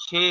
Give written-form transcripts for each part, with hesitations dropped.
6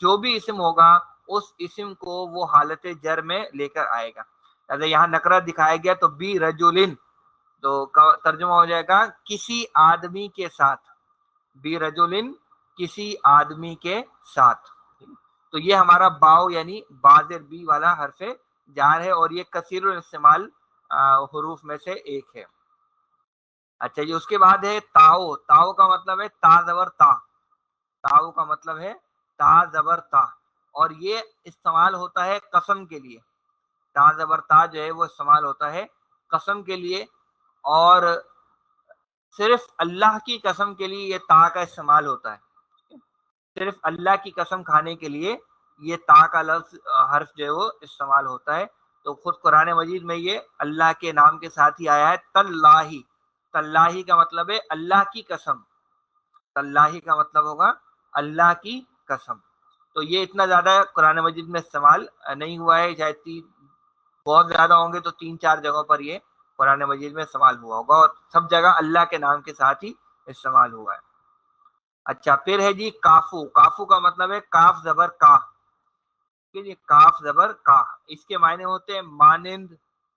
جو بھی اسم ہوگا اس اسم کو وہ حالت جر میں لے کر آئے گا. اگر یہاں نکرہ دکھایا گیا تو بی رجلن، تو ترجمہ ہو جائے گا کسی آدمی کے ساتھ، بی رجلن کسی آدمی کے ساتھ. تو یہ ہمارا باؤ یعنی بازر بی والا حرف جار ہے، اور یہ کثیر الاستعمال حروف میں سے ایک ہے. اچھا جی، اس کے بعد ہے تاؤ. تاؤ کا مطلب ہے تا زبر تا. تاؤ کا مطلب ہے تا زبر تا، اور یہ استعمال ہوتا ہے قسم کے لیے. تا زبر تا جو ہے وہ استعمال ہوتا ہے قسم کے لیے، اور صرف اللہ کی قسم کے لیے یہ تا کا استعمال ہوتا ہے. صرف اللہ کی قسم کھانے کے لیے یہ تا کا لفظ حرف جو ہے وہ استعمال ہوتا ہے. تو خود قرآن مجید میں یہ اللہ کے نام کے ساتھ ہی آیا ہے، تاللہ. تاللہ کا مطلب ہے اللہ کی قسم. تاللہ کا مطلب ہوگا اللہ کی قسم. تو یہ اتنا زیادہ قرآن مجید میں استعمال نہیں ہوا ہے، شاید بہت زیادہ ہوں گے تو 3-4 جگہوں پر یہ قرآن مجید میں استعمال ہوا ہوگا، اور سب جگہ اللہ کے نام کے ساتھ ہی استعمال ہوا ہے. اچھا، پھر ہے جی کافو. کافو کا مطلب ہے کاف زبر کا. جی کاف زبر کا، اس کے معنی ہوتے ہیں مانند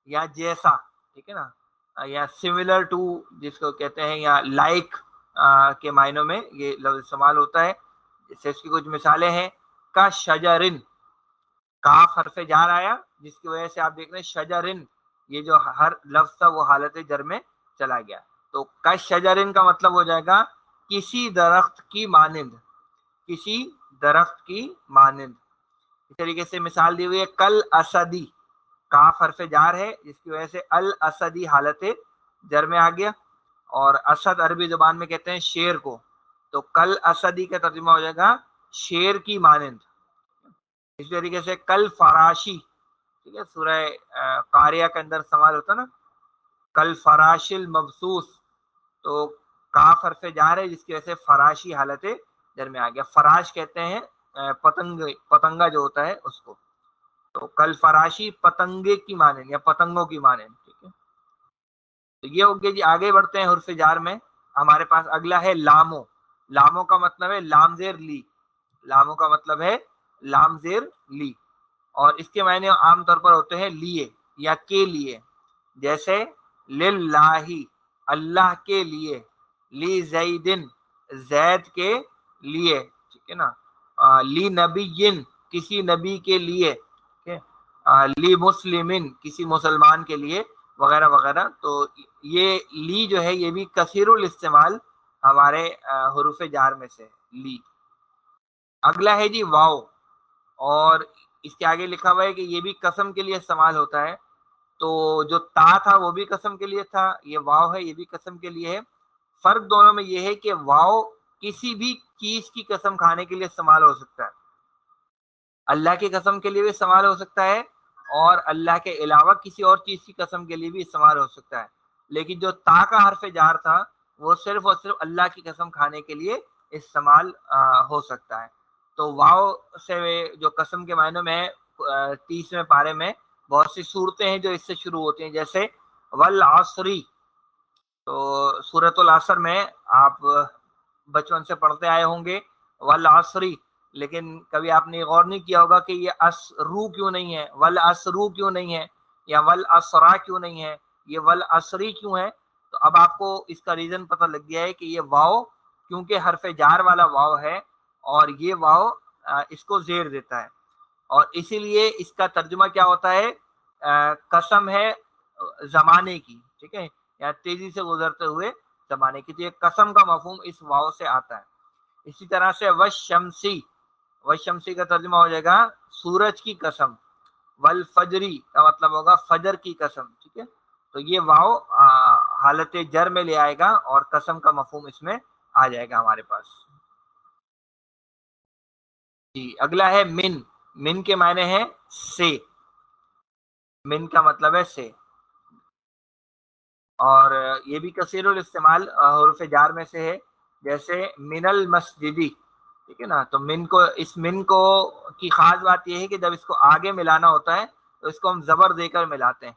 یا جیسا، ٹھیک ہے نا، یا سملر ٹو جس کو کہتے ہیں، یا لائک کے معنوں میں یہ لفظ استعمال ہوتا ہے. جیسے اس کی کچھ مثالیں ہیں، کا شجرن. کاف حرف جار آیا جس کی وجہ سے آپ دیکھ رہے ہیں شجرن، یہ جو ہر لفظ تھا وہ حالت جر میں چلا گیا. تو کا شجرن کا مطلب ہو جائے گا کسی درخت کی مانند. کسی درخت کی مانند. اس طریقے سے مثال دی ہوئی ہے کل اسدی. کاف حرف جار ہے جس کی وجہ سے الاسدی حالت جر میں آ گیا، اور اسد عربی زبان میں کہتے ہیں شیر کو. تو کل اسدی کا ترجمہ ہو جائے گا شیر کی مانند. اس طریقے سے کل فراشی، ٹھیک ہے، سورہ قاریہ کے اندر استعمال ہوتا نا، کل فراش المبثوث. تو کاف حرف جار ہے جس کی وجہ سے فراشی حالت جر میں آ گیا. فراش کہتے ہیں پتنگا جو ہوتا ہے اس کو. تو کل فراشی پتنگے کی مانند یا پتنگوں کی مانند. ٹھیک ہے، تو یہ ہو گیا جی. آگے بڑھتے ہیں حرف جار میں. ہمارے پاس اگلا ہے لامو. لامو کا مطلب ہے لام زیر لی. لامو کا مطلب ہے لام زیر لی، اور اس کے معنی عام طور پر ہوتے ہیں لیے یا کے لیے. جیسے للہ اللہ کے لیے، لی زیدن زید کے لیے، ٹھیک ہے نا، لی نبیین کسی نبی کے لیے، لی مسلمن کسی مسلمان کے لیے، وغیرہ وغیرہ. تو یہ لی جو ہے یہ بھی کثیر الاستعمال ہمارے حروف جار میں سے لی. اگلا ہے جی واو، اور اس کے آگے لکھا ہوا ہے کہ یہ بھی قسم کے لیے استعمال ہوتا ہے. تو جو تا تھا وہ بھی قسم کے لیے تھا، یہ واو ہے یہ بھی قسم کے لیے ہے. فرق دونوں میں یہ ہے کہ واو کسی بھی چیز کی قسم کھانے کے لیے استعمال ہو سکتا ہے. اللہ کی قسم کے لیے بھی استعمال ہو سکتا ہے، اور اللہ کے علاوہ کسی اور چیز کی قسم کے لیے بھی استعمال ہو سکتا ہے. لیکن جو تا کا حرف جار تھا وہ صرف اور صرف اللہ کی قسم کھانے کے لیے استعمال ہو سکتا ہے. تو واو سے جو قسم کے معنوں میں 30ویں پارے میں بہت سی صورتیں ہیں جو اس سے شروع ہوتی ہیں، جیسے والعصری. تو سورۃ العصر میں آپ بچپن سے پڑھتے آئے ہوں گے والعصری، لیکن کبھی آپ نے غور نہیں کیا ہوگا کہ یہ اسرو کیوں نہیں ہے، والعصرو کیوں نہیں ہے، یا والعصرا کیوں نہیں ہے، یہ والعصری کیوں ہے. تو اب آپ کو اس کا ریزن پتہ لگ گیا ہے کہ یہ واو کیونکہ حرف جار والا واو ہے، اور یہ واو اس کو زیر دیتا ہے، اور اسی لیے اس کا ترجمہ کیا ہوتا ہے، قسم ہے زمانے کی، ٹھیک ہے، یا تیزی سے گزرتے ہوئے زمانے کی. تو یہ قسم کا مفہوم اس واو سے آتا ہے. اسی طرح سے والشمسی، والشمسی کا ترجمہ ہو جائے گا سورج کی قسم. والفجری کا مطلب ہوگا فجر کی قسم. ٹھیک ہے، تو یہ واو حالت جر میں لے آئے گا اور قسم کا مفہوم اس میں آ جائے گا ہمارے پاس. جی اگلا ہے من. من کے معنی ہے سے. من کا مطلب ہے سے، اور یہ بھی کثیر الاستعمال حروف جار میں سے ہے. جیسے من المسجدی، ٹھیک ہے نا. تو من کو، اس من کو کی خاص بات یہ ہے کہ جب اس کو آگے ملانا ہوتا ہے تو اس کو ہم زبر دے کر ملاتے ہیں.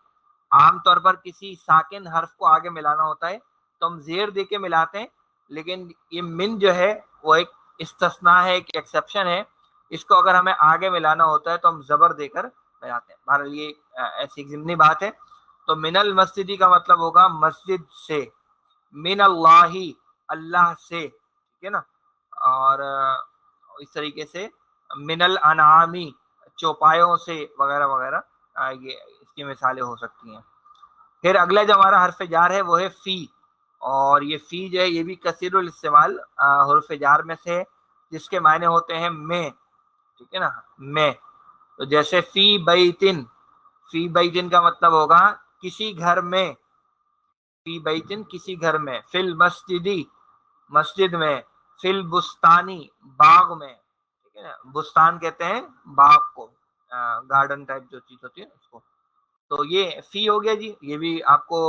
عام طور پر کسی ساکن حرف کو آگے ملانا ہوتا ہے تو ہم زیر دے کے ملاتے ہیں، لیکن یہ من جو ہے وہ ایک استثناء ہے، ایک ایکسیپشن ہے. اس کو اگر ہمیں آگے ملانا ہوتا ہے تو ہم زبر دے کر ملاتے ہیں. بہرحال یہ ایسی ایک ضمنی بات ہے. تو من المسجدی کا مطلب ہوگا مسجد سے، من اللہ اللہ سے، ٹھیک ہے نا. اور اس طریقے سے من الانعامی چوپایوں سے وغیرہ وغیرہ، یہ اس کی مثالیں ہو سکتی ہیں. پھر اگلا جو ہمارا حرف جار ہے وہ ہے فی، اور یہ فی جو ہے یہ بھی کثیر الاستعمال حرف جار میں سے، جس کے معنی ہوتے ہیں میں، ٹھیک ہے نا، میں. تو جیسے فی بیتن، فی بیتن کا مطلب ہوگا کسی گھر میں، فی بیتن کسی گھر میں، فی المسجدی مسجد میں، فی البستانی باغ میں، ٹھیک ہے نا. بستان کہتے ہیں باغ کو، گارڈن ٹائپ جو چیز ہوتی ہے اس کو. تو یہ فی ہو گیا جی. یہ بھی آپ کو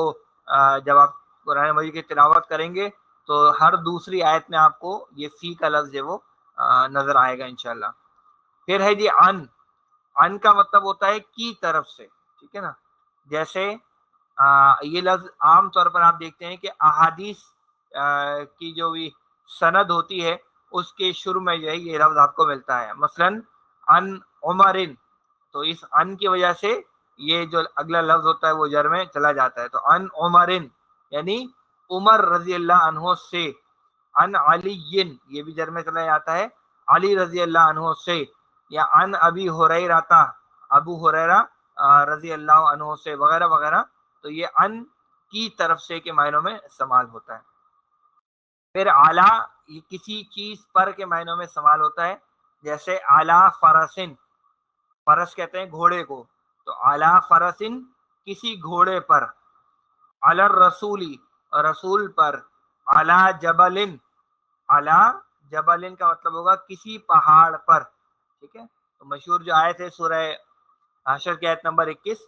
جب آپ قرآن مجید کی تلاوت کریں گے تو ہر دوسری آیت میں آپ کو یہ فی کا لفظ ہے وہ نظر آئے گا انشاءاللہ. پھر ہے جی ان، ان کا مطلب ہوتا ہے کی طرف سے، ٹھیک ہے نا. جیسے یہ لفظ عام طور پر آپ دیکھتے ہیں کہ احادیث کی جو بھی سند ہوتی ہے اس کے شروع میں جو ہے یہ لفظ آپ کو ملتا ہے. مثلا ان عمرن، تو اس ان کی وجہ سے یہ جو اگلا لفظ ہوتا ہے وہ جر میں چلا جاتا ہے. تو ان عمرن یعنی عمر رضی اللہ عنہ سے. ان علی یہ بھی جر میں چلا جاتا ہے علی رضی اللہ عنہ سے. یا ان ابی ہریرہ، ابو ہریرہ رضی اللہ عنہ سے وغیرہ وغیرہ. تو یہ ان کی طرف سے کے معنوں میں استعمال ہوتا ہے. پھر اعلیٰ یہ کسی چیز پر کے معنوں میں استعمال ہوتا ہے. جیسے اعلیٰ فرسن، فرس کہتے ہیں گھوڑے کو، تو اعلیٰ فرسن کسی گھوڑے پر. علی الرسولی رسول پر. اعلیٰ جبلن، اعلیٰ جبلن کا مطلب ہوگا کسی پہاڑ پر، ٹھیک ہے. تو مشہور جو آیت ہے سورہ حشر کی آیت نمبر 21،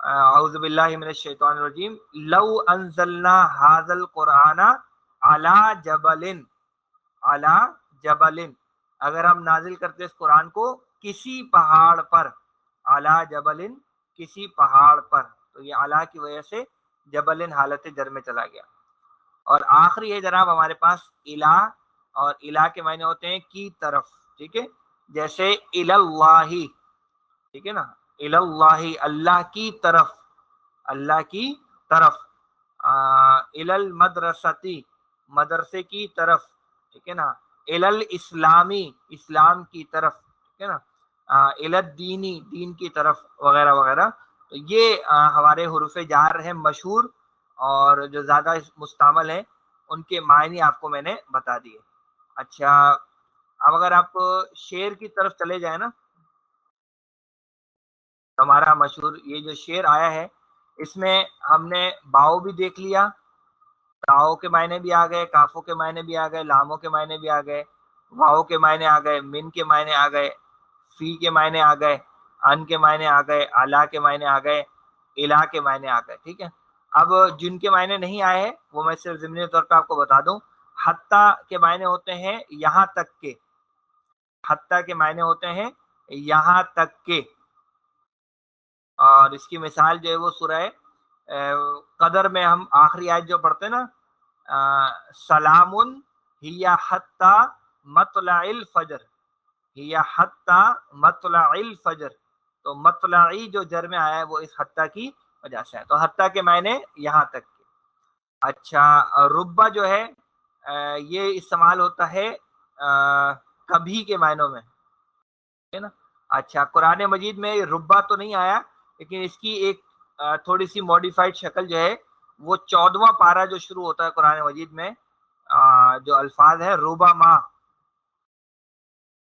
اعوذ باللہ من الشیطان الرجیم، لو انزلنا ھذا القرآن علی جبل، علی جبل، اگر ہم نازل کرتے اس قرآن کو کسی پہاڑ پر. علی جبل کسی پہاڑ پر. تو یہ اعلیٰ کی وجہ سے جبل حالت جر میں چلا گیا. اور آخری ہے جناب ہمارے پاس الہ، اور الہ کے معنی ہوتے ہیں کی طرف، ٹھیک ہے. جیسے اللہ، ٹھیک ہے نا، اللہ اللہ کی طرف، اللہ کی طرف. المدرستی مدرسے کی طرف، ٹھیک ہے نا. الاسلامی اسلام کی طرف، ٹھیک ہے نا. الدینی دین کی طرف وغیرہ وغیرہ. تو یہ ہمارے حروف جار ہیں مشہور، اور جو زیادہ مستعمل ہیں ان کے معنی آپ کو میں نے بتا دیے. اچھا اب اگر آپ شعر کی طرف چلے جائیں نا، ہمارا مشہور یہ جو شعر آیا ہے اس میں ہم نے باؤ بھی دیکھ لیا، تاؤ کے معنی بھی آ گئے، کافوں کے معنی بھی آ گئے، لاموں کے معنی بھی آ گئے، واؤ کے معنی آ گئے، من کے معنی آ گئے، فی کے معنی آ گئے، ان کے معنی آ گئے، اعلیٰ کے معنی آ گئے، الہ کے معنی آ گئے، ٹھیک ہے. اب جن کے معنی نہیں آئے ہیں وہ میں صرف ضمنی طور پہ آپ کو بتا دوں. حتیٰ کے معنی ہوتے ہیں یہاں تک کے، حتیٰ کے معنی ہوتے ہیں یہاں تک کے. اور اس کی مثال جو ہے وہ سورہ قدر میں ہم آخری آیت جو پڑھتے ہیں نا، سلام ہی حتی مطلع الفجر، ہی حتی مطلع الفجر. تو مطلعی جو جر میں آیا ہے وہ اس حتی کی وجہ سے ہے. تو حتی کے معنی یہاں تک کے. اچھا ربا جو ہے یہ استعمال ہوتا ہے کبھی کے معنوں میں، ہے نا. اچھا قرآن مجید میں ربا تو نہیں آیا، لیکن اس کی ایک تھوڑی سی ماڈیفائڈ شکل جو ہے وہ 14واں پارہ جو شروع ہوتا ہے قرآن مجید میں، جو الفاظ ہے روبا ما،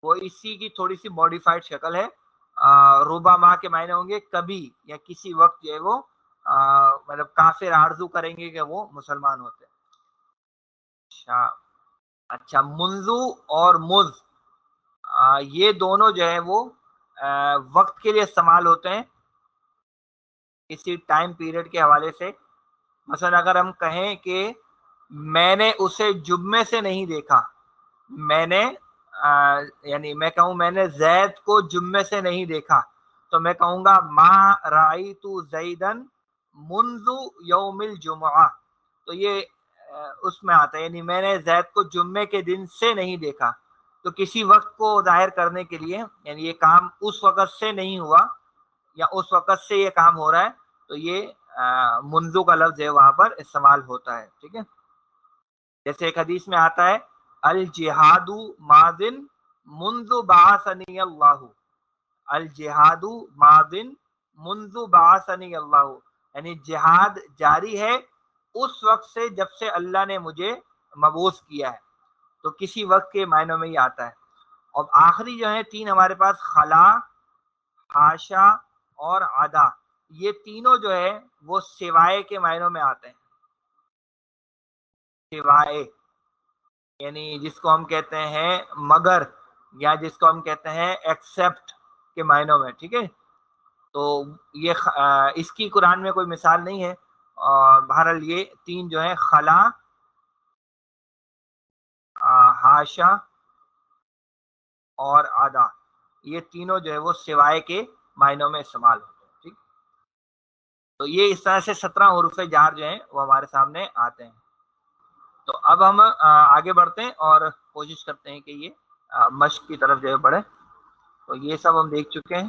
وہ اسی کی تھوڑی سی ماڈیفائڈ شکل ہے. روبا ما کے معنی ہوں گے کبھی یا کسی وقت جو ہے وہ مطلب کافر آرزو کریں گے کہ وہ مسلمان ہوتے ہیں. اچھا منذو اور مذ یہ دونوں جو ہے وہ وقت کے لیے استعمال ہوتے ہیں کسی ٹائم پیریڈ کے حوالے سے. مثلا اگر ہم کہیں کہ میں نے اسے جمعے سے نہیں دیکھا، میں نے یعنی میں کہوں میں نے زید کو جمعے سے نہیں دیکھا، تو میں کہوں گا ما رأیت زیدن منذ یوم الجمعہ. تو یہ اس میں آتا ہے، یعنی میں نے زید کو جمعے کے دن سے نہیں دیکھا. تو کسی وقت کو ظاہر کرنے کے لیے، یعنی یہ کام اس وقت سے نہیں ہوا یا اس وقت سے یہ کام ہو رہا ہے، تو یہ منذ کا لفظ ہے وہاں پر استعمال ہوتا ہے. ٹھیک ہے، جیسے ایک حدیث میں آتا ہے الجہاد ماضن منذ بعثنی اللہ، الجہاد ماضن منذ بعثنی اللہ، یعنی جہاد جاری ہے اس وقت سے جب سے اللہ نے مجھے مبعوث کیا ہے. تو کسی وقت کے معنوں میں یہ آتا ہے. اور آخری جو ہے تین ہمارے پاس خلا، حاشا اور عدا، یہ تینوں جو ہے وہ سوائے کے معنوں میں آتے ہیں. سوائے یعنی جس کو ہم کہتے ہیں مگر، یا جس کو ہم کہتے ہیں ایکسپٹ کے معنوں میں. ٹھیک ہے، تو یہ اس کی قرآن میں کوئی مثال نہیں ہے. اور بہرحال یہ تین جو ہیں خلا، حاشا اور عدا، یہ تینوں جو ہے وہ سوائے کے معنوں میں استعمال ہوتے ہیں. ٹھیک، تو یہ اس طرح سے 17 حروف جار جو ہیں وہ ہمارے سامنے آتے ہیں. تو اب ہم آگے بڑھتے ہیں اور کوشش کرتے ہیں کہ یہ مشق کی طرف جو ہے بڑھے. تو یہ سب ہم دیکھ چکے ہیں.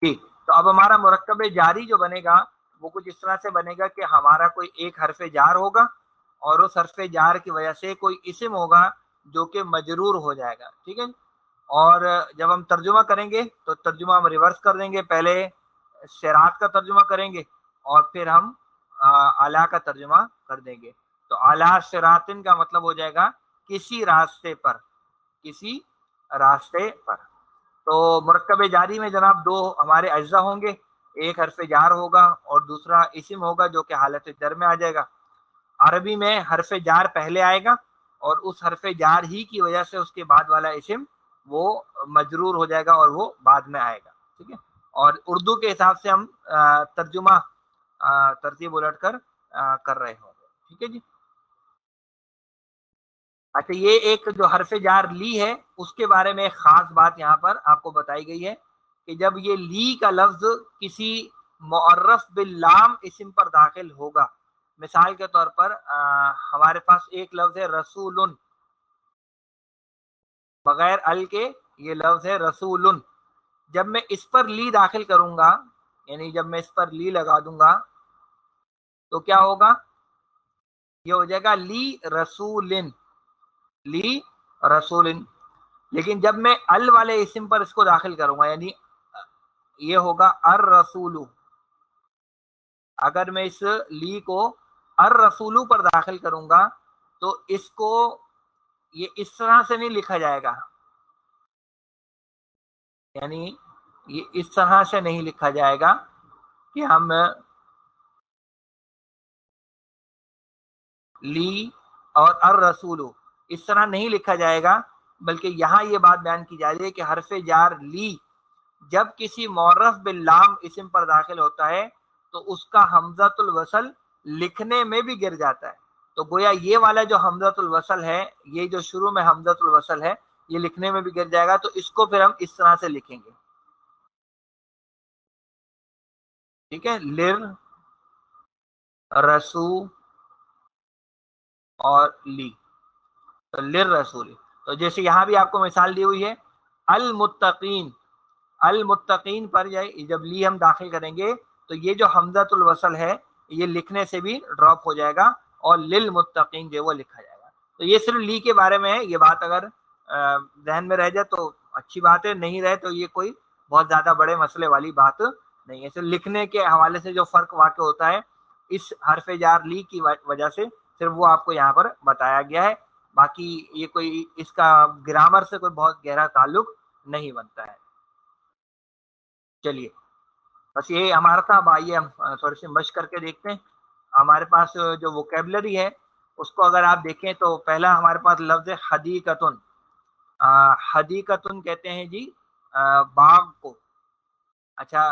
ٹھیک، تو اب ہمارا مرکب جاری جو بنے گا وہ کچھ اس طرح سے بنے گا کہ ہمارا کوئی ایک حرف جار ہوگا اور اس حرف جار کی وجہ سے کوئی اسم ہوگا جو کہ مجرور ہو جائے گا. ٹھیک ہے، اور جب ہم ترجمہ کریں گے تو ترجمہ ہم ریورس کر دیں گے، پہلے صراط کا ترجمہ کریں گے اور پھر ہم اعلیٰ کا ترجمہ کر دیں گے. تو اعلیٰ صراطن کا مطلب ہو جائے گا کسی راستے پر، کسی راستے پر. تو مرکب جاری میں جناب دو ہمارے اجزاء ہوں گے، ایک حرف جار ہوگا اور دوسرا اسم ہوگا جو کہ حالت جر میں آ جائے گا. عربی میں حرف جار پہلے آئے گا اور اس حرف جار ہی کی وجہ سے اس کے بعد والا اسم وہ مجرور ہو جائے گا اور وہ بعد میں آئے گا. ٹھیک ہے، اور اردو کے حساب سے ہم ترجمہ ترتیب الٹ کر کر رہے ہوں گے. ٹھیک ہے جی. اچھا، یہ ایک جو حرف جار لی ہے اس کے بارے میں ایک خاص بات یہاں پر آپ کو بتائی گئی ہے کہ جب یہ لی کا لفظ کسی معرف باللام اسم پر داخل ہوگا، مثال کے طور پر ہمارے پاس ایک لفظ ہے رسول، بغیر ال کے یہ لفظ ہے رسول. جب میں اس پر لی داخل کروں گا، یعنی جب میں اس پر لی لگا دوں گا تو کیا ہوگا؟ یہ ہو جائے گا لی رسول، لی رسول. لیکن جب میں ال والے اسم پر اس کو داخل کروں گا، یعنی یہ ہوگا الرسول. اگر میں اس لی کو الرسول پر داخل کروں گا تو اس کو یہ اس طرح سے نہیں لکھا جائے گا، یعنی یہ اس طرح سے نہیں لکھا جائے گا کہ ہم لی اور الرسول اس طرح نہیں لکھا جائے گا، بلکہ یہاں یہ بات بیان کی جا رہی ہے کہ حرف جار لی جب کسی معرف باللام اسم پر داخل ہوتا ہے تو اس کا حمزۃ الوصل لکھنے میں بھی گر جاتا ہے. تو گویا یہ والا جو حمزۃ الوصل ہے، یہ جو شروع میں حمزۃ الوصل ہے، یہ لکھنے میں بھی گر جائے گا. تو اس کو پھر ہم اس طرح سے لکھیں گے. ٹھیک ہے، لر، رسو اور لی، تو لر رسول. تو جیسے یہاں بھی آپ کو مثال دی ہوئی ہے المتقین، المتقین پر جب لی ہم داخل کریں گے تو یہ جو حمزۃ الوصل ہے یہ لکھنے سے بھی ڈراپ ہو جائے گا اور للمتقین جو وہ لکھا جائے گا. تو یہ صرف لی کے بارے میں ہے. یہ بات اگر ذہن میں رہ جائے تو اچھی بات ہے، نہیں رہے تو یہ کوئی بہت زیادہ بڑے مسئلے والی بات نہیں ہے. صرف لکھنے کے حوالے سے جو فرق واقع ہوتا ہے اس حرف جار لی کی وجہ سے صرف وہ آپ کو یہاں پر بتایا گیا ہے. باقی یہ کوئی اس کا گرامر سے کوئی بہت گہرا تعلق نہیں بنتا ہے. چلیے، بس یہ ہمارا تھا. اب آئیے ہم تھوڑی سی مشق کر کے دیکھتے ہیں. ہمارے پاس جو ووکیبلری ہے اس کو اگر آپ دیکھیں تو پہلا ہمارے پاس لفظ ہے حدیقتن. حدیقتن کہتے ہیں جی باغ کو. اچھا،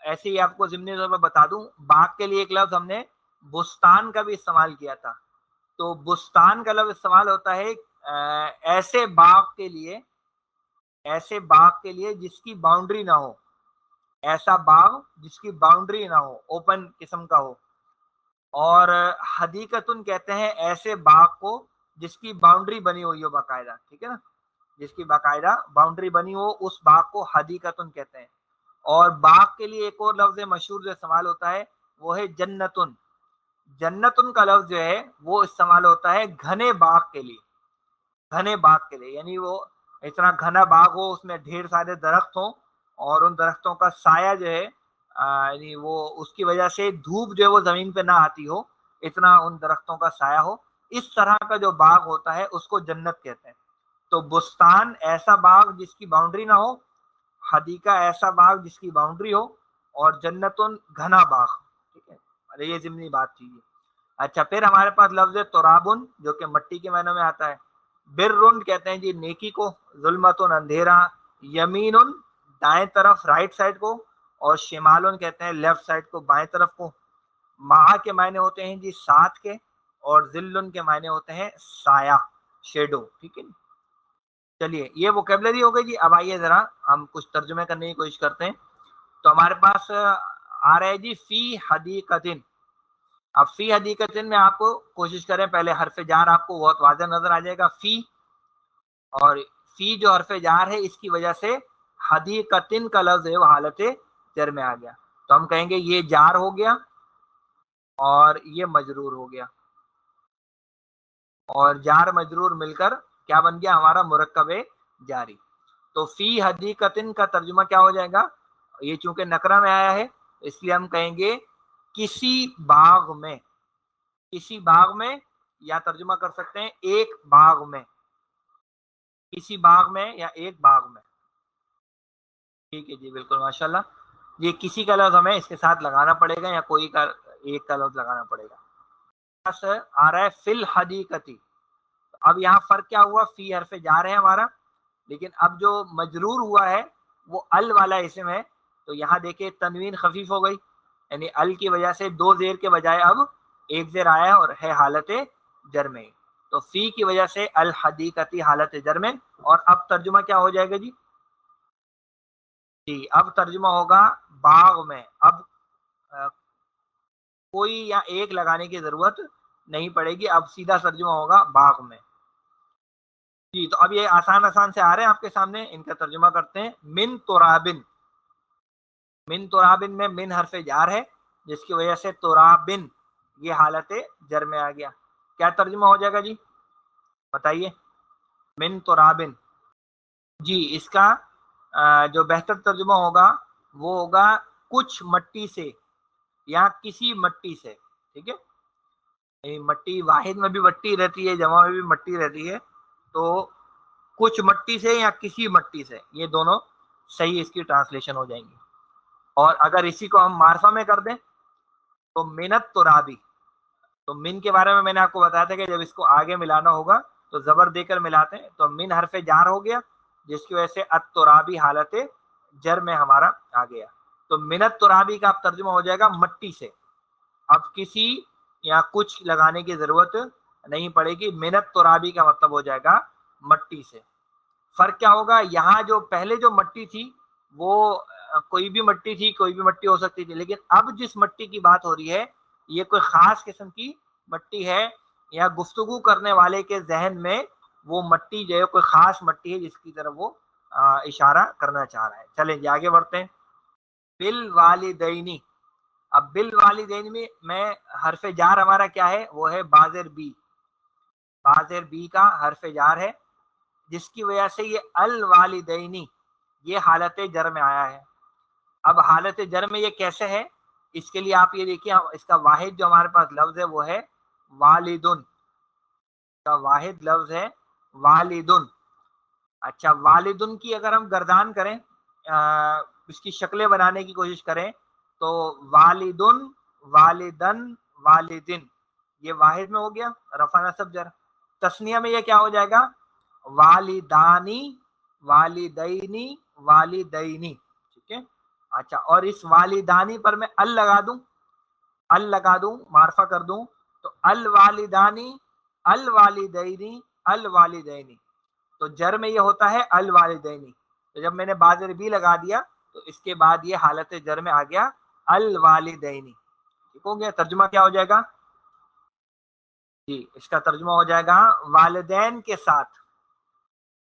ایسے ہی آپ کو ضمنی طور پر بتا دوں، باغ کے لیے ایک لفظ ہم نے بستان کا بھی استعمال کیا تھا. تو بستان کا لفظ استعمال ہوتا ہے ایسے باغ کے لیے، ایسے باغ کے لیے جس کی باؤنڈری نہ ہو، ایسا باغ جس کی باؤنڈری نہ ہو، اوپن قسم کا ہو. اور حدیقتن کہتے ہیں ایسے باغ کو جس کی باؤنڈری بنی ہوئی ہو باقاعدہ، ٹھیک ہے نا، جس کی باقاعدہ باؤنڈری بنی ہو اس باغ کو حدیقتن کہتے ہیں. اور باغ کے لیے ایک اور لفظ مشہور جو استعمال ہوتا ہے وہ ہے جنتن. جنتن کا لفظ جو ہے وہ استعمال ہوتا ہے گھنے باغ کے لیے، گھنے باغ کے لیے، یعنی وہ اتنا گھنا باغ ہو، اس میں ڈھیر سارے درخت ہوں اور ان درختوں کا سایہ جو ہے یعنی وہ اس کی وجہ سے دھوپ جو ہے وہ زمین پہ نہ آتی ہو، اتنا ان درختوں کا سایہ ہو، اس طرح کا جو باغ ہوتا ہے اس کو جنت کہتے ہیں. تو بستان ایسا باغ جس کی باؤنڈری نہ ہو، حدیقہ ایسا باغ جس کی باؤنڈری ہو، اور جنتن گھنا باغ. ٹھیک ہے، ارے یہ ضمنی بات تھی. اچھا، پھر ہمارے پاس لفظ ترابن جو کہ مٹی کے معنوں میں آتا ہے. برن کہتے ہیں جی نیکی کو، ظلمتن اندھیرا، یمین دائیں طرف رائٹ سائڈ کو، اور شمالن کہتے ہیں لیفٹ سائڈ کو بائیں طرف کو. مع کے معنی ہوتے ہیں جی ساتھ کے، اور ذلن کے معنی ہوتے ہیں سایہ، شیڈو. ٹھیک ہے، چلیے یہ ووکیبلری ہو گئی جی. اب آئیے ذرا ہم کچھ ترجمے کرنے کی کوشش کرتے ہیں. تو ہمارے پاس آ رہا ہے جی فی حدیقتن. اب فی حدیقتن میں آپ کو کوشش کریں، پہلے حرف جار آپ کو بہت واضح نظر آ جائے گا فی، اور فی جو حرف جار ہے اس کی وجہ سے حدیقتن کا لفظ ہے وہ حالت جر میں آ گیا. تو ہم کہیں گے یہ جار ہو گیا اور یہ مجرور ہو گیا، اور جار مجرور مل کر کیا بن گیا ہمارا مرکب جاری. تو فی حدیقتن کا ترجمہ کیا ہو جائے گا؟ یہ چونکہ نکرہ میں آیا ہے اس لیے ہم کہیں گے کسی باغ میں. کسی باغ میں، یا ترجمہ کر سکتے ہیں ایک باغ میں، کسی باغ میں یا ایک باغ میں. ٹھیک ہے جی، بالکل ماشاءاللہ. یہ کسی کا لفظ ہمیں اس کے ساتھ لگانا پڑے گا، یا کوئی کا ایک کا لفظ لگانا پڑے گا. آ رہا ہے فی الحدیقتی. اب یہاں فرق کیا ہوا؟ فی حرف جار ہے ہمارا، لیکن اب جو مجرور ہوا ہے وہ ال والا اسم ہے. تو یہاں دیکھیں تنوین خفیف ہو گئی، یعنی ال کی وجہ سے دو زیر کے بجائے اب ایک زیر آیا اور ہے حالت جر میں. تو فی کی وجہ سے الحدیقتی حالت جر میں. اور اب ترجمہ کیا ہو جائے گا جی؟ جی اب ترجمہ ہوگا باغ میں. اب کوئی یا ایک لگانے کی ضرورت نہیں پڑے گی، اب سیدھا ترجمہ ہوگا باغ میں. جی تو اب یہ آسان آسان سے آ رہے ہیں آپ کے سامنے، ان کا ترجمہ کرتے ہیں. من ترابن. من ترابن میں من حرف جار ہے جس کی وجہ سے ترابن یہ حالت جر میں آ گیا. کیا ترجمہ ہو جائے گا جی بتائیے؟ من ترابن. جی اس کا جو بہتر ترجمہ ہوگا وہ ہوگا کچھ مٹی سے یا کسی مٹی سے. ٹھیک ہے، مٹی واحد میں بھی مٹی رہتی ہے، جمع میں بھی مٹی رہتی ہے. تو کچھ مٹی سے یا کسی مٹی سے، یہ دونوں صحیح اس کی ٹرانسلیشن ہو جائیں گی. اور اگر اسی کو ہم معرفہ میں کر دیں تو منت ترابی. تو من کے بارے میں نے آپ کو بتایا تھا کہ جب اس کو آگے ملانا ہوگا تو زبر دے کر ملاتے ہیں. تو من حرف جار ہو گیا جس کی وجہ سے الترابی حالت جر میں ہمارا آ گیا. تو منت ترابی کا اب ترجمہ ہو جائے گا مٹی سے. اب کسی یا کچھ لگانے کی ضرورت نہیں پڑے گی. منت ترابی کا مطلب ہو جائے گا مٹی سے. فرق کیا ہوگا؟ یہاں جو پہلے جو مٹی تھی وہ کوئی بھی مٹی تھی، کوئی بھی مٹی ہو سکتی تھی، لیکن اب جس مٹی کی بات ہو رہی ہے یہ کوئی خاص قسم کی مٹی ہے، یا گفتگو کرنے والے کے ذہن میں وہ مٹی جو ہے کوئی خاص مٹی ہے جس کی طرف وہ اشارہ کرنا چاہ رہا ہے. چلیں جی آگے بڑھتے ہیں. بالوالدینی. اب بالوالدین میں حرف جار ہمارا کیا ہے؟ وہ ہے بازر بی. بازر بی کا حرف جار ہے جس کی وجہ سے یہ الوالدینی یہ حالت جر میں آیا ہے. اب حالت جر میں یہ کیسے ہے؟ اس کے لیے آپ یہ دیکھیے اس کا واحد جو ہمارے پاس لفظ ہے وہ ہے والدن. کا واحد لفظ ہے والدن. اچھا، والدن کی اگر ہم گردان کریں، اس کی شکلیں بنانے کی کوشش کریں تو والدن، والدن، والدن یہ واحد میں ہو گیا رفع نصب جر. تسنیہ میں یہ کیا ہو جائے گا؟ والدانی، والدینی، والدینی. ٹھیک ہے. اچھا، اور اس والدانی پر میں ال لگا دوں، ال لگا دوں، معرفہ کر دوں تو الوالدانی، الوالدینی، الوالدینی. تو جر میں یہ ہوتا ہے الوالدینی. تو جب میں نے بازر بھی لگا دیا تو اس کے بعد یہ حالت جر میں آ گیا الوالدینی. ٹھیک ہو گیا. ترجمہ کیا ہو جائے گا؟ جی اس کا ترجمہ ہو جائے گا والدین کے ساتھ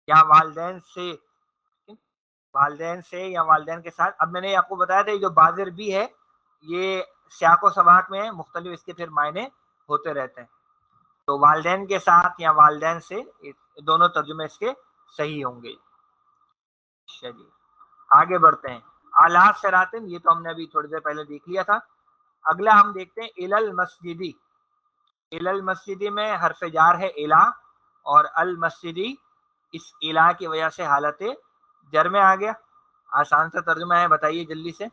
یا والدین سے، والدین سے یا والدین کے ساتھ۔ اب میں نے آپ کو بتایا تھا یہ جو بازر بھی ہے یہ سیاق و سباق میں مختلف اس کے پھر معنی ہوتے رہتے ہیں، تو والدین کے ساتھ یا والدین سے دونوں ترجمے اس کے صحیح ہوں گے۔ چلیے آگے بڑھتے ہیں۔ اعلیٰ صراطن، یہ تو ہم نے ابھی تھوڑی دیر پہلے دیکھ لیا تھا۔ اگلا ہم دیکھتے ہیں الی المسجدی۔ الی المسجدی میں حرف جار ہے الی، اور المسجدی اس الی کی وجہ سے حالت جر میں آ گیا۔ آسان سا ترجمہ ہے، بتائیے جلدی سے۔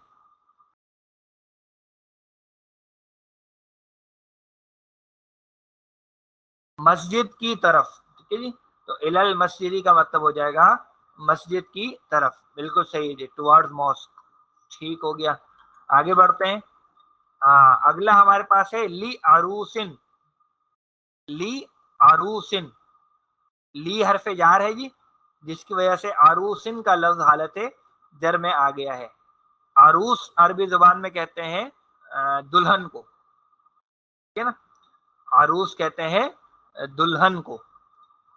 مسجد کی طرف، ٹھیک ہے جی، تو الی المسجدی کا مطلب ہو جائے گا مسجد کی طرف، بالکل صحیح جی، ٹوارڈ ماسک، ٹھیک ہو گیا۔ آگے بڑھتے ہیں۔ اگلا ہمارے پاس ہے لی عروسن۔ لی عروسن، لی حرف جار ہے جی، جس کی وجہ سے عروسن کا لفظ حالت جر میں آ گیا ہے۔ عروس عربی زبان میں کہتے ہیں دلہن کو، ٹھیک ہے نا، عروس کہتے ہیں دلہن کو،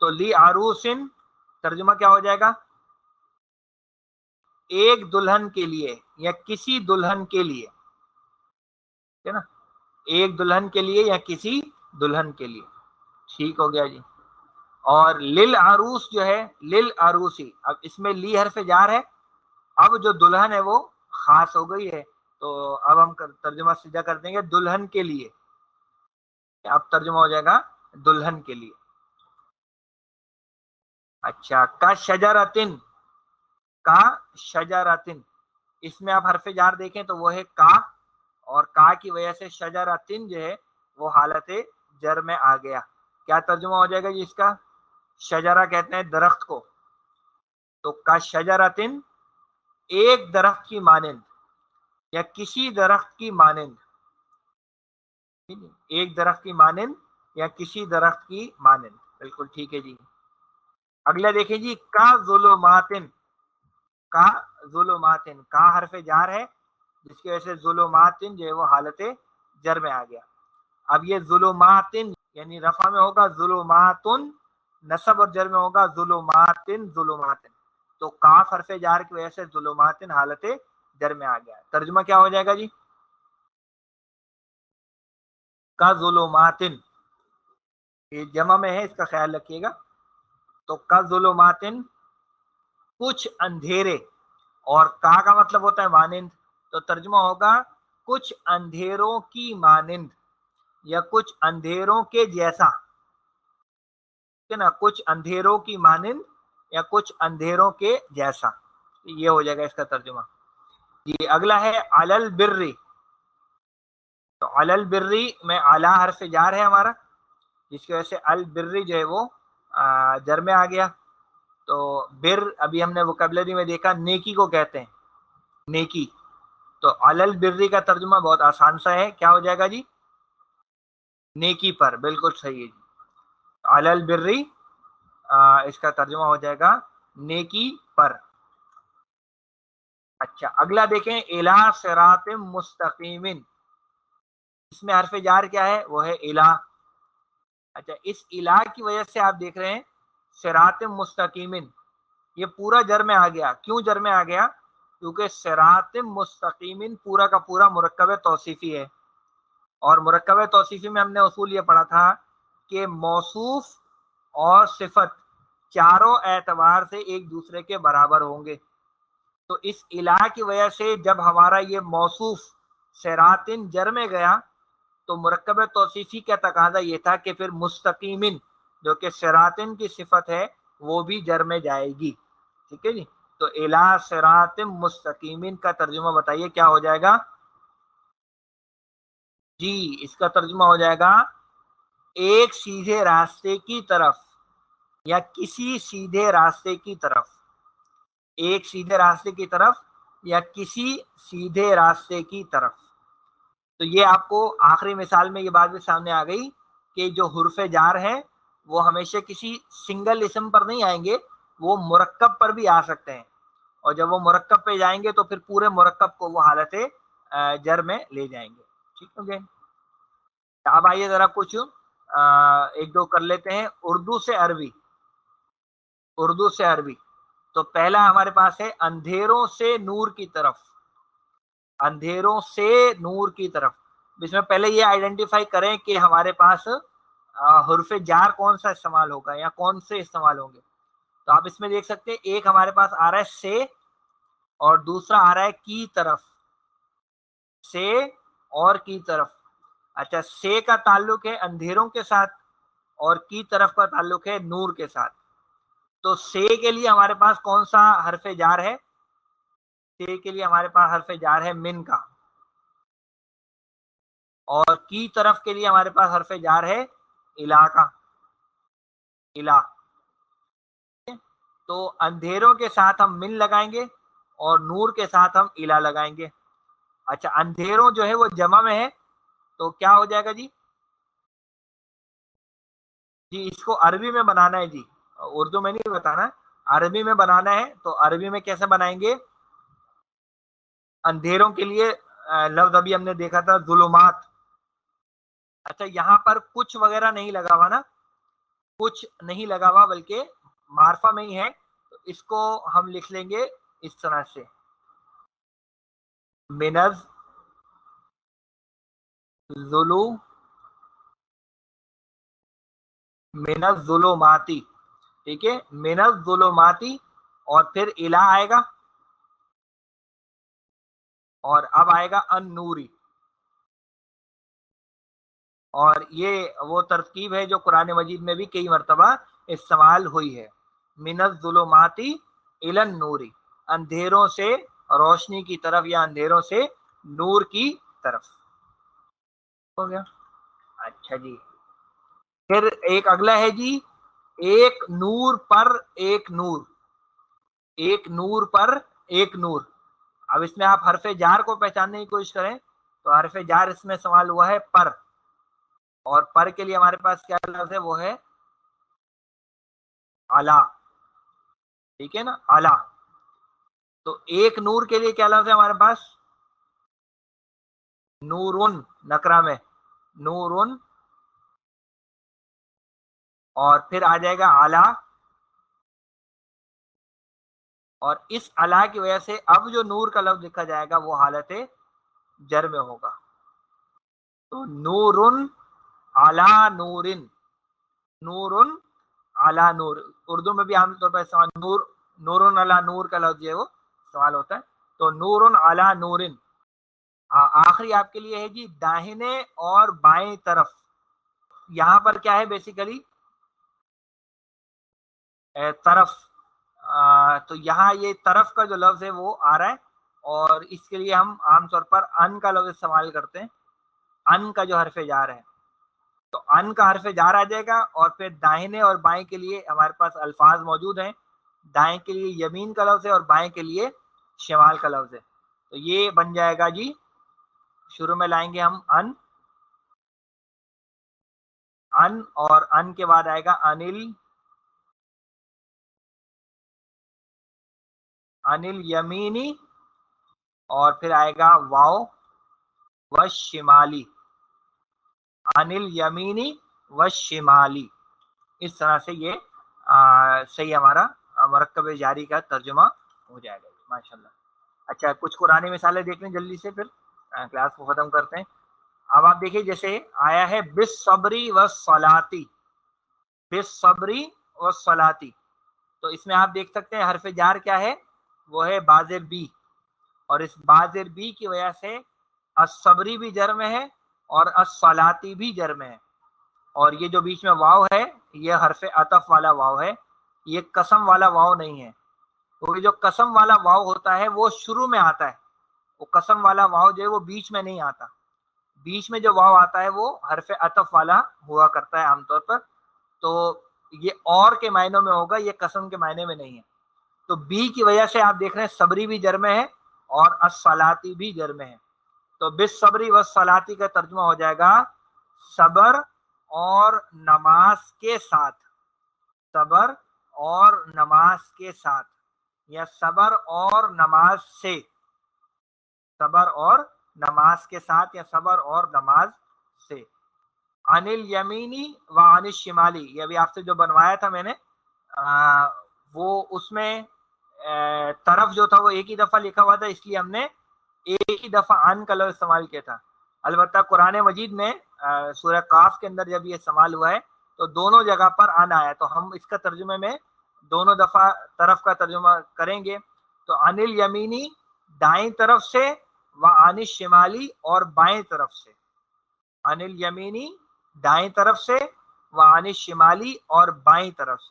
تو لی عروسن ترجمہ کیا ہو جائے گا؟ ایک دلہن کے لیے یا کسی دلہن کے لیے، ٹھیک ہے نا، ایک دلہن کے لیے یا کسی دلہن کے لیے، ٹھیک ہو گیا جی۔ اور للعروس جو ہے للعروسی، اب اس میں لی حرف جار ہے، اب جو دلہن ہے وہ خاص ہو گئی ہے، تو اب ہم ترجمہ سیدھا کر دیں گے دلہن کے لیے، اب ترجمہ ہو جائے گا دلہن کے لیے۔ اچھا، کا شجرتن، کا شجرتن، اس میں آپ حرف جار دیکھیں تو وہ ہے کا، اور کا کی وجہ سے شجرتن جو ہے وہ حالت جر میں آ گیا۔ کیا ترجمہ ہو جائے گا جی اس کا؟ شجرہ کہتے ہیں درخت کو، تو کا شجرتن ایک درخت کی مانند یا کسی درخت کی مانند، ایک درخت کی مانند یا کسی درخت کی مانند، بالکل ٹھیک ہے جی۔ اگلا دیکھیں جی، کا ظلماتن، کا ظلماتن، کا حرف جار ہے جس کی وجہ سے ظلماتن جو ہے وہ حالت جر میں آ گیا۔ اب یہ ظلماتن یعنی رفع میں ہوگا ظلماتن، نصب اور جر میں ہوگا ظلماتن ظلماتن، تو کاف حرف جار کی وجہ سے ظلماتن حالت جر میں آ گیا۔ ترجمہ کیا ہو جائے گا جی؟ کا ظلماتن، یہ جمع میں ہے، اس کا خیال رکھیے گا، تو کا ظلماتن کچھ اندھیرے، اور کا کا مطلب ہوتا ہے مانند، تو ترجمہ ہوگا کچھ اندھیروں کی مانند یا کچھ اندھیروں کے جیسا، ٹھیک ہے نا، کچھ اندھیروں کی مانند یا کچھ اندھیروں کے جیسا، یہ ہو جائے گا اس کا ترجمہ جی۔ اگلا ہے علل برری، تو علل برری میں اعلیٰ حرف جار ہے ہمارا، جس کی وجہ سے البری جو ہے وہ جر میں آ گیا، تو بر ابھی ہم نے ووکیبلری میں دیکھا نیکی کو کہتے ہیں، نیکی، تو علل برری کا ترجمہ بہت آسان سا ہے، کیا ہو جائے گا جی؟ نیکی پر، بالکل صحیح ہے جی، علل برری اس کا ترجمہ ہو جائے گا نیکی پر۔ اچھا اگلا دیکھیں الی صراط مستقیم، اس میں حرف جار کیا ہے؟ وہ ہے الی۔ اچھا اس الی کی وجہ سے آپ دیکھ رہے ہیں صراط مستقیم، یہ پورا جر میں آ گیا۔ کیوں جر میں آ گیا؟ کیونکہ صراط مستقیم پورا کا پورا مرکب توصیفی ہے، اور مرکب توصیفی میں ہم نے اصول یہ پڑھا تھا کہ موصوف اور صفت چاروں اعتبار سے ایک دوسرے کے برابر ہوں گے، تو اس الہ کی وجہ سے جب ہمارا یہ موصوف صراطن جر میں گیا تو مرکب توصیفی کا تقاضا یہ تھا کہ پھر مستقیمن جو کہ صراطن کی صفت ہے وہ بھی جر میں جائے گی، ٹھیک ہے جی، تو الہ صراط مستقیمن کا ترجمہ بتائیے کیا ہو جائے گا جی؟ اس کا ترجمہ ہو جائے گا ایک سیدھے راستے کی طرف یا کسی سیدھے راستے کی طرف، ایک سیدھے راستے کی طرف یا کسی سیدھے راستے کی طرف۔ تو یہ آپ کو آخری مثال میں یہ بات بھی سامنے آ گئی کہ جو حرف جار ہیں وہ ہمیشہ کسی سنگل اسم پر نہیں آئیں گے، وہ مرکب پر بھی آ سکتے ہیں، اور جب وہ مرکب پہ جائیں گے تو پھر پورے مرکب کو وہ حالت جر میں لے جائیں گے، ٹھیک ہے۔ اب آئیے ذرا کچھ ایک دو کر لیتے ہیں. اردو سے عربی. اردو سے عربی. تو پہلا ہمارے پاس ہے اندھیروں سے نور کی طرف. اندھیروں سے نور کی طرف. اس میں پہلے یہ آئیڈینٹیفائی کریں کہ ہمارے پاس حرف جار کون سا استعمال ہوگا یا کون سے استعمال ہوں گے. تو آپ اس میں دیکھ سکتے ہیں ایک ہمارے پاس آ رہا ہے سے اور دوسرا آ رہا ہے کی طرف. سے اور کی طرف. اچھا, سے کا تعلق ہے اندھیروں کے ساتھ اور کی طرف کا تعلق ہے نور کے ساتھ. تو سے کے لیے ہمارے پاس کون سا حرف جار ہے؟ سے کے لیے ہمارے پاس حرف جار ہے من کا. اور کی طرف کے لیے ہمارے پاس حرف جار ہے الا کا. الا. تو اندھیروں کے ساتھ ہم من لگائیں گے اور نور کے ساتھ ہم الا لگائیں گے. اچھا, اندھیروں جو ہے وہ جمع میں ہے تو کیا ہو جائے گا جی؟ جی اس کو عربی میں بنانا ہے جی, اردو میں نہیں بتانا, عربی میں بنانا ہے. تو عربی میں کیسے بنائیں گے؟ اندھیروں کے لیے لفظ ابھی ہم نے دیکھا تھا ظلمات. اچھا, یہاں پر کچھ وغیرہ نہیں لگا ہوا نا, کچھ نہیں لگا ہوا بلکہ معرفہ میں ہی ہے. تو اس کو ہم لکھ لیں گے اس طرح سے, منز ظلو من الظلماتی. ٹھیک ہے, من الظلماتی اور پھر الا آئے گا اور اب آئے گا ان نوری. اور یہ وہ ترکیب ہے جو قرآن مجید میں بھی کئی مرتبہ استعمال ہوئی ہے. من الظلماتی الی النوری, اندھیروں سے روشنی کی طرف یا اندھیروں سے نور کی طرف. ہو گیا. اچھا جی, پھر ایک اگلا ہے جی ایک نور پر ایک نور. ایک نور پر ایک نور. اب اس میں آپ حرف جار کو پہچاننے کی کوشش کریں تو حرف جار اس میں استعمال ہوا ہے پر, اور پر کے لیے ہمارے پاس کیا لفظ ہے وہ ہے اعلی. ٹھیک ہے نا, اعلی. تو ایک نور کے لیے کیا لفظ ہے ہمارے پاس؟ نورن. نکرا میں نورن, اور پھر آ جائے گا اعلی. اور اس اعلی کی وجہ سے اب جو نور کا لفظ لکھا جائے گا وہ حالت جر میں ہوگا. تو نورن اعلی نورن. نورن اعلی نور. اردو میں بھی عام طور پر استعمال نورن اعلی نور کا لفظ ہے وہ استعمال ہوتا ہے. تو نورن اعلی نورن. آخری آپ کے لیے ہے جی داہنے اور بائیں طرف. یہاں پر کیا ہے بیسیکلی طرف. تو یہاں یہ طرف کا جو لفظ ہے وہ آ رہا ہے, اور اس کے لیے ہم عام طور پر ان کا لفظ استعمال کرتے ہیں. ان کا جو حرف جار ہے تو ان کا حرف جار آ جائے گا, اور پھر داہنے اور بائیں کے لیے ہمارے پاس الفاظ موجود ہیں. دائیں کے لیے یمین کا لفظ ہے اور بائیں کے لیے شمال کا لفظ ہے. تو یہ بن جائے گا جی, شروع میں لائیں گے ہم ان, اور ان کے بعد آئے گا انل, انل یمینی, اور پھر آئے گا واو و شمالی. انل یمینی و شمالی. اس طرح سے یہ صحیح ہمارا مرکب جاری کا ترجمہ ہو جائے گا. ماشاء اللہ. اچھا, کچھ قرآنی مثالیں دیکھ لیں جلدی سے, پھر کلاس کو ختم کرتے ہیں. اب آپ دیکھیے جیسے آیا ہے بالصبری والصلاتی. بالصبری والصلاتی. تو اس میں آپ دیکھ سکتے ہیں حرف جار کیا ہے, وہ ہے بازر بی. اور اس بازر بی کی وجہ سے الصبری بھی جر میں ہے اور الصلاتی بھی جر میں ہے. اور یہ جو بیچ میں واو ہے یہ حرف عطف والا واو ہے, یہ قسم والا واو نہیں ہے. کیونکہ جو قسم والا واو ہوتا ہے وہ شروع میں آتا ہے, وہ قسم والا واو جو ہے وہ بیچ میں نہیں آتا. بیچ میں جو واو آتا ہے وہ حرف عطف والا ہوا کرتا ہے عام طور پر. تو یہ اور کے معنوں میں ہوگا, یہ قسم کے معنی میں نہیں ہے. تو بی کی وجہ سے آپ دیکھ رہے ہیں صبری بھی جر میں ہے اور الصلاتی بھی جر میں ہے. تو بالصبری والصلاتی کا ترجمہ ہو جائے گا صبر اور نماز کے ساتھ. صبر اور نماز کے ساتھ, یا صبر اور نماز سے. صبر اور نماز کے ساتھ یا صبر اور نماز سے. عن الیمینی و عن الشمالی، یہ ابھی آپ سے جو بنوایا تھا میں نے وہ اس میں طرف جو تھا وہ ایک ہی دفعہ لکھا ہوا تھا، اس لیے ہم نے ایک ہی دفعہ عن کا لفظ استعمال کیا تھا۔ البتہ قرآن مجید میں سورہ قاف کے اندر جب یہ استعمال ہوا ہے تو دونوں جگہ پر عن آیا، تو ہم اس کا ترجمے میں دونوں دفعہ طرف کا ترجمہ کریں گے۔ تو عن الیمینی دائیں طرف سے، و عن الشمالی اور بائیں طرف سے۔ عن الیمینی دائیں طرف سے، و عن الشمالی اور بائیں طرف سے۔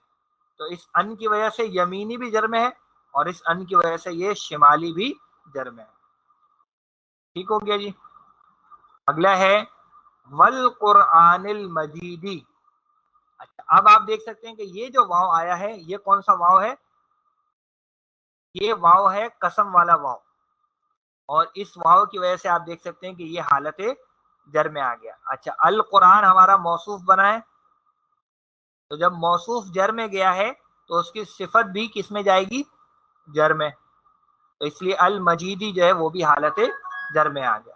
تو اس ان کی وجہ سے یمینی بھی جر میں ہے، اور اس ان کی وجہ سے یہ شمالی بھی جر میں ہے۔ ٹھیک ہو گیا جی۔ اگلا ہے والقرآن المجیدی۔ اچھا، اب آپ دیکھ سکتے ہیں کہ یہ جو واو آیا ہے یہ کون سا واو ہے؟ یہ واو ہے قسم والا واو، اور اس واو کی وجہ سے آپ دیکھ سکتے ہیں کہ یہ حالت جر میں آ گیا۔ اچھا، القرآن ہمارا موصوف بنا ہے، تو جب موصوف جر میں گیا ہے تو اس کی صفت بھی کس میں جائے گی؟ جر میں، تو اس لیے المجیدی جو ہے وہ بھی حالت جر میں آ گیا۔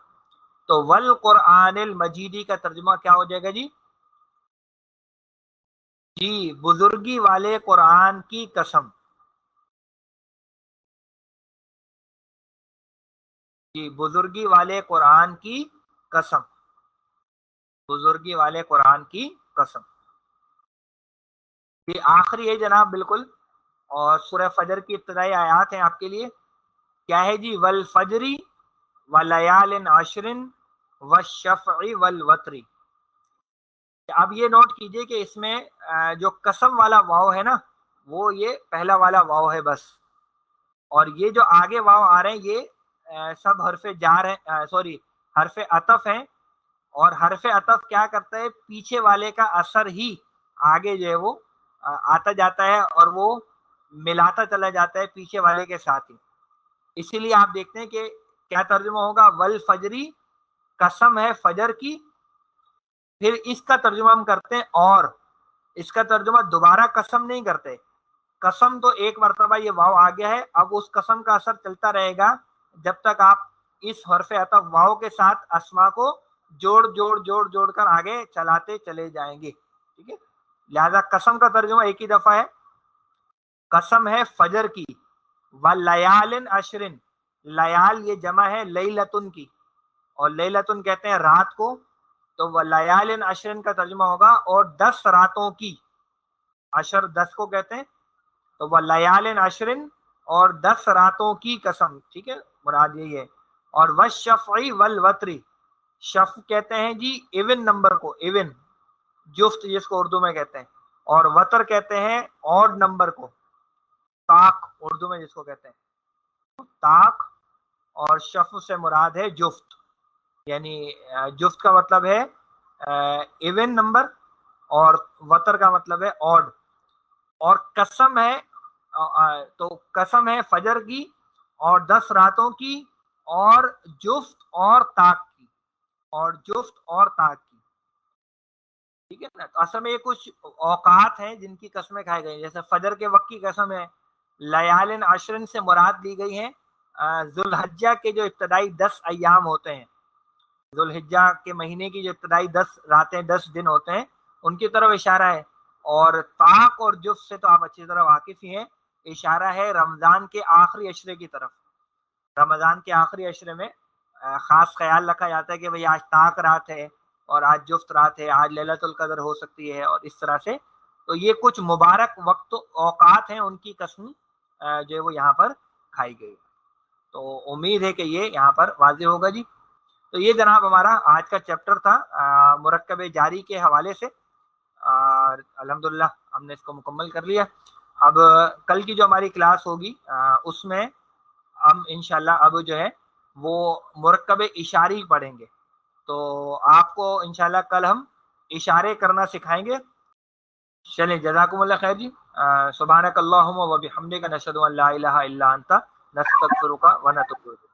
تو والقرآن المجیدی کا ترجمہ کیا ہو جائے گا جی؟ جی، بزرگی والے قرآن کی قسم۔ جی، بزرگی والے قرآن کی قسم، بزرگی والے قرآن کی قسم۔ یہ آخری ہے جناب بالکل، اور سورہ فجر کی ابتدائی آیات ہیں آپ کے لیے۔ کیا ہے جی؟ والفجری ولیال عشر والشفع والوتر۔ اب یہ نوٹ کیجئے کہ اس میں جو قسم والا واو ہے نا وہ یہ پہلا والا واو ہے بس، اور یہ جو آگے واو آ رہے ہیں یہ سب حرف جار ہیں، سوری حرف عطف ہیں، اور حرف عطف کیا کرتا ہے؟ پیچھے والے کا اثر ہی آگے جو ہے وہ آتا جاتا ہے اور وہ ملاتا چلا جاتا ہے پیچھے والے کے ساتھ ہی۔ اسی لیے آپ دیکھتے ہیں کہ کیا ترجمہ ہوگا؟ والفجری، قسم ہے فجر کی، پھر اس کا ترجمہ ہم کرتے ہیں اور اس کا ترجمہ دوبارہ قسم نہیں کرتے، قسم تو ایک مرتبہ یہ واو آ گیا ہے، اب اس قسم کا اثر چلتا رہے گا جب تک آپ اس حرف عطف واو کے ساتھ اسما کو جوڑ کر آگے چلاتے چلے جائیں گے، ٹھیک ہے؟ لہذا قسم کا ترجمہ ایک ہی دفعہ ہے، قسم ہے فجر کی، ولیال عشر، لیال یہ جمع ہے لیلتن کی، اور لیلتن کہتے ہیں رات کو، تو ولیال عشر کا ترجمہ ہوگا اور 10 راتوں کی، عشر 10 کو کہتے ہیں، تو ولیال عشر اور 10 راتوں کی قسم، ٹھیک ہے؟ مراد یہی ہے۔ اور والشفع والوتر، شفع کہتے ہیں جی ایون نمبر کو، ایون جفت جس کو اردو میں کہتے ہیں، اور وتر کہتے ہیں اوڈ نمبر کو، طاق اردو میں جس کو کہتے ہیں طاق، اور شفع سے مراد ہے جفت، یعنی جفت کا مطلب ہے ایون نمبر، اور وتر کا مطلب ہے اوڈ۔ اور قسم ہے تو قسم ہے فجر کی اور 10 راتوں کی اور جفت اور طاق کی، اور جفت اور طاق کی، ٹھیک ہے نا؟ تو اصل میں یہ کچھ اوقات ہیں جن کی قسمیں کھائی گئی، جیسے فجر کے وقت کی قسم ہے، لیال عشر سے مراد لی گئی ہیں ذوالحجہ کے جو ابتدائی 10 ایام ہوتے ہیں، ذوالحجہ کے مہینے کی جو ابتدائی 10 راتیں 10 دن ہوتے ہیں ان کی طرف اشارہ ہے۔ اور طاق اور جفت سے تو آپ اچھی طرح واقف ہی ہیں، اشارہ ہے رمضان کے آخری عشرے کی طرف۔ رمضان کے آخری عشرے میں خاص خیال رکھا جاتا ہے کہ بھئی آج طاق رات ہے اور آج جفت رات ہے، آج لیلۃ القدر ہو سکتی ہے، اور اس طرح سے تو یہ کچھ مبارک وقت اوقات ہیں ان کی قسم جو ہے وہ یہاں پر کھائی گئی۔ تو امید ہے کہ یہ یہاں پر واضح ہوگا جی۔ تو یہ جناب ہمارا آج کا چیپٹر تھا مرکب جاری کے حوالے سے، الحمدللہ ہم نے اس کو مکمل کر لیا۔ اب کل کی جو ہماری کلاس ہوگی اس میں ہم انشاءاللہ اب جو ہے وہ مرکب اشاری پڑھیں گے، تو آپ کو انشاءاللہ کل ہم اشارے کرنا سکھائیں گے۔ چلیں، جزاکم اللہ خیر جی۔ سبحانک اللہم و بحمدک، نشہد ان لا الہ الا انت، نستغفرک و نتوب الیک۔